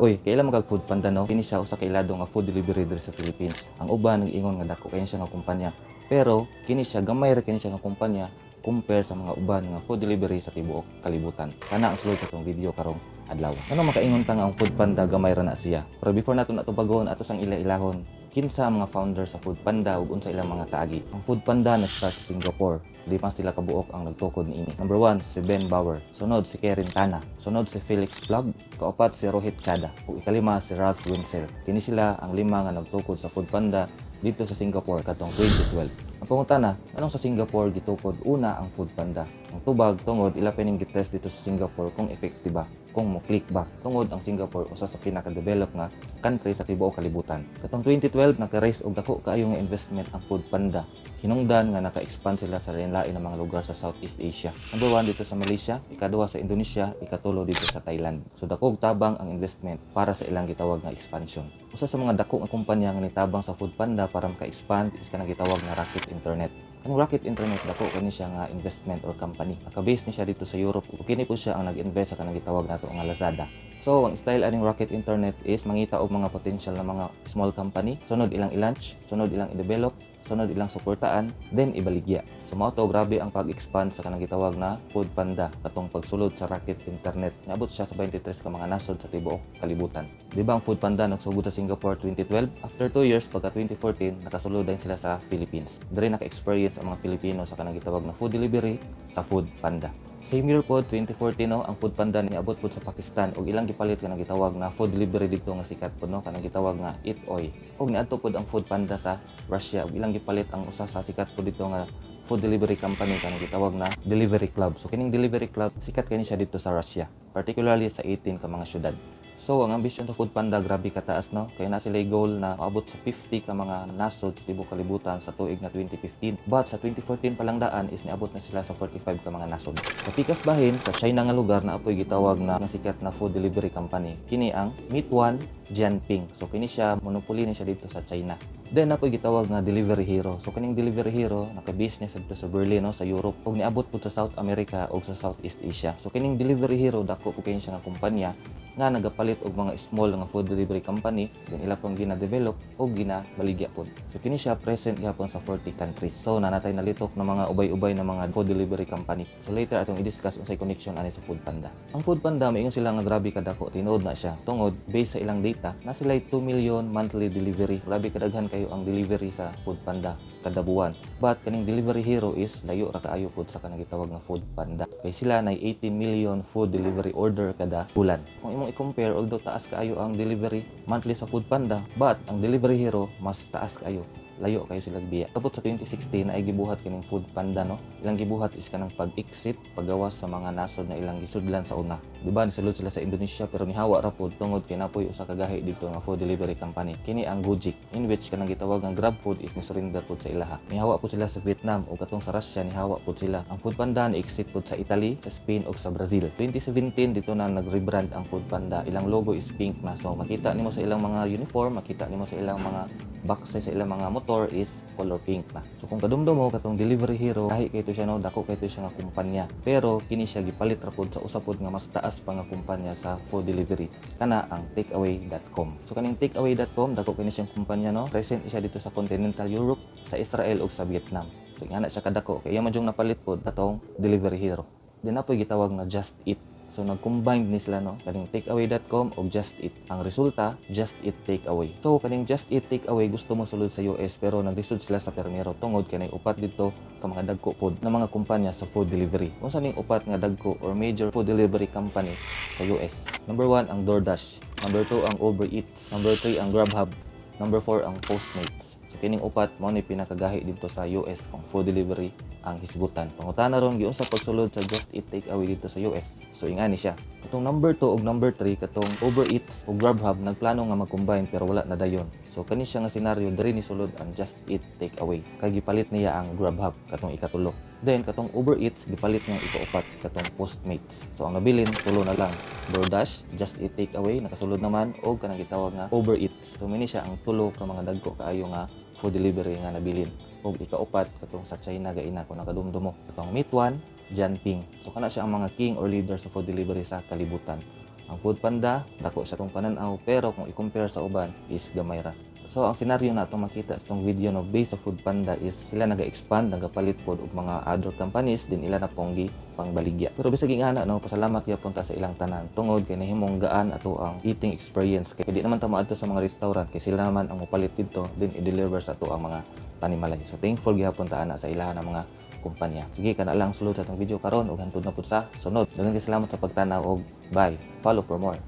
Uy, kailan magag Food Panda no? Kini siya usa ka ilado nga food delivery diri sa Philippines. Ang uban nag-ingon nga dako kay siya nga kumpanya. Pero kini siya gamay ra kini siya nga kumpanya compare sa mga uban nga food delivery sa tibuok kalibutan. Kana ang sulod sa tong video karong adlaw. Ano makaingon ta nga ang Food Panda gamay ra na siya. Pero before nato natubagon ato sang ila-ilahon, kinsa ang mga founder sa Food Panda ug unsa ilang mga kaagi. Ang Food Panda nag-start sa Singapore. Lima sila kabuok ang nagtukod niini. Number 1 si Ben Bauer, sunod si Karen Tana, sunod si Felix Vlog, kaupat si Rohit Chada, ug ikalima si Ralph Winsel. Kini sila ang lima nga nagtukod sa Food Panda dito sa Singapore katong 2012. Ang pangutana, anong sa Singapore gitukod una ang Food Panda? Ang tubag tungod ila pining gitest dito sa Singapore kung effective ba, kung mo click ba. Tungod ang Singapore usa sa pinaka-develop nga country sa tibuok kalibutan. Katong 2012 naka-raise og dako kaayo nga investment ang Food Panda. Hinungdan nga naka-expand sila sa lain-lain na mga lugar sa Southeast Asia. Number 1 dito sa Malaysia, ikaduha sa Indonesia, ikatulo dito sa Thailand. So dakog tabang ang investment para sa ilang gitawag nga expansion. Usa sa mga dako nga kumpanya nga nitabang sa Food Panda para maka-expand is kanang gitawag nga Rocket Internet. Ang Rocket Internet dako kani siya nga investment or company. Naka-base ni siya dito sa Europe ug kini po siya ang nag-invest sa kanang gitawag nato nga Lazada. So, ang style aning Rocket Internet is mangita og mga potential na mga small company, sunod ilang i-launch, sunod ilang i-develop, sunod ilang suportaan, then ibaligya. So mao to grabe ang pag-expand sa kanang gitawag na Food Panda katong pagsulod sa Rocket Internet. Niabot siya sa 23 ka mga nasod sa tibuok kalibutan. Di ba ang Food Panda nagsugod sa Singapore 2012? After 2 years pagka 2014 nakasulod din sila sa Philippines. Diri naka-experience ang mga Pilipino sa kanang gitawag na food delivery sa Food Panda. Same year po, 2014 no, ang Food Panda niabot po sa Pakistan ug ilang gipalit kanang gitawag na food delivery dito nga sikat po no, kanang gitawag nga Eat Oy. Ug niadto pod ang Food Panda sa Russia ug ilang gipalit ang usa sa sikat po dito nga food delivery company kanang gitawag na Delivery Club. So kining Delivery Club sikat kani siya dito sa Russia, particularly sa 18 ka mga syudad. So, ang ambisyon sa Food Panda, grabe kataas, no? Kaya na sila goal na maabot sa 50 ka mga nasod sa tibuok kalibutan sa tuig na 2015. But sa 2014 palang daan is niabot na sila sa 45 ka mga nasod. Sa pikas bahin, sa China nga lugar na apoy gitawag na sikat na food delivery company. Kini ang Meat One Jianping. So, kini siya, monopoly ni siya dito sa China. Then, apoy gitawag nga Delivery Hero. So, kaning Delivery Hero, naka-base niya dito sa Berlin, no? Sa Europe. Ug niabot po sa South America o sa Southeast Asia. So, kaning Delivery Hero, dako po kayo siya nga kumpanya nga nagapalit og mga small nga food delivery company then ila pong gina-develop o ginabaligya pod. So kini siya present gyapon sa 40 countries. So nanatay nalitok ng mga ubay-ubay na mga food delivery company. So later atong i-discuss unsay connection ani sa Food Panda. Ang Food Panda mayon sila nga grabe kadako tinuod na siya. Tungod based sa ilang data na sila 2 million monthly delivery. Grabe kadaghan kayo ang delivery sa Food Panda kada buwan. But kaning Delivery Hero is layo ra kaayo pod sa kanang gitawag nga Food Panda. Kay sila nay 18 million food delivery order kada bulan. Kung imong i-compare, although taas kaayo ang delivery monthly sa Food Panda, but ang Delivery Hero mas taas kaayo. Layo kayo sila biya. Tapos sa 2016 na ay gibuhat kining Food Panda no. Ilang gibuhat is kanang pag-exit, paggawas sa mga nasod na ilang gisudlan sa una. Diba nisulod sila sa Indonesia pero nihawa ra pod tungod kay napoy usa ka gahi dito nga food delivery company. Kini ang Gojek in which kanang gitawag nga Grab Food is ni-surrender pod sa ilaha. Nihawa pod sila sa Vietnam ug katong sa Russia nihawa pod sila. Ang Food Panda ni-exit pod sa Italy, sa Spain ug sa Brazil. 2017 dito na nag-rebrand ang Food Panda. Ilang logo is pink na. So makita nimo sa ilang mga uniform, makita nimo sa ilang mga boxes sa ilang mga motor is color pink na. So kung kadumdum mo katong Delivery Hero, kahit kay ito siya no, dako kay ito siya nga kumpanya. Pero kini siya gipalit ra pod sa usapod nga mas taas pa nga kumpanya sa food delivery. Kana ang takeaway.com. So kaning takeaway.com dako kini siyang kumpanya no. Present siya dito sa continental Europe, sa Israel ug sa Vietnam. So ingana siya kadako kay iya man jung napalit pod katong Delivery Hero. Then apoy gitawag na Just Eat. So nag-combine ni sila no, kaning takeaway.com o Just Eat. Ang resulta, Just Eat Takeaway. So kaning Just Eat Takeaway gusto mo sulod sa US pero naglisod sila sa permero tungod kanay upat dito ka mga dagko pod na mga kumpanya sa food delivery. Unsa ning upat nga dagko or major food delivery company sa US? Number 1 ang DoorDash, number 2 ang Uber Eats, number 3 ang Grubhub, number 4 ang Postmates. So kining upat mao ni pinakagahi dito sa US kung food delivery ang hisgutan. Pangutana ron giunsa pagsulod sa Just Eat Takeaway dito sa US. So ingani siya. Katong number 2 ug number 3 katong Uber Eats ug Grubhub nagplano nga mag-combine pero wala na dayon. So kani siya nga senaryo diri ni sulod ang Just Eat Takeaway. Kay gipalit niya ang Grubhub katong ikatulo. Then katong Uber Eats gipalit niya ikaupat katong Postmates. So ang nabilin tulo na lang. DoorDash, Just Eat Takeaway nakasulod naman og kanang gitawag nga Uber Eats. So mini siya ang tulo ka mga dagko kaayo nga food delivery nga nabilin. Og ikaupat katong sa China gaina kung nakadumdum mo katong Meat One Jianping. So kana siya ang mga king or leader sa food delivery sa kalibutan. Ang Food Panda, dako sa itong pananaw, pero kung i-compare sa uban, is gamay ra. So, ang senaryo na itong makita sa itong video no, based sa Food Panda is sila naga-expand, nagapalit po og mga other companies, din ila na ponggi pangbaligya. Pero bisag ingana no, pasalamat gyapon ta sa ilang tanan tungod kay nahimong gaan ato ang eating experience. Kay di naman ta moadto sa mga restaurant kay sila naman ang mopalit dito, din i-deliver sa ato ang mga panimalay. So, thankful gyapon ta ana sa ilaha ng mga kumpanya. Sige, kana lang sulod sa itong video karon ug hantod na pud sa sunod. Daghang salamat sa pagtanaw og bye. Follow for more.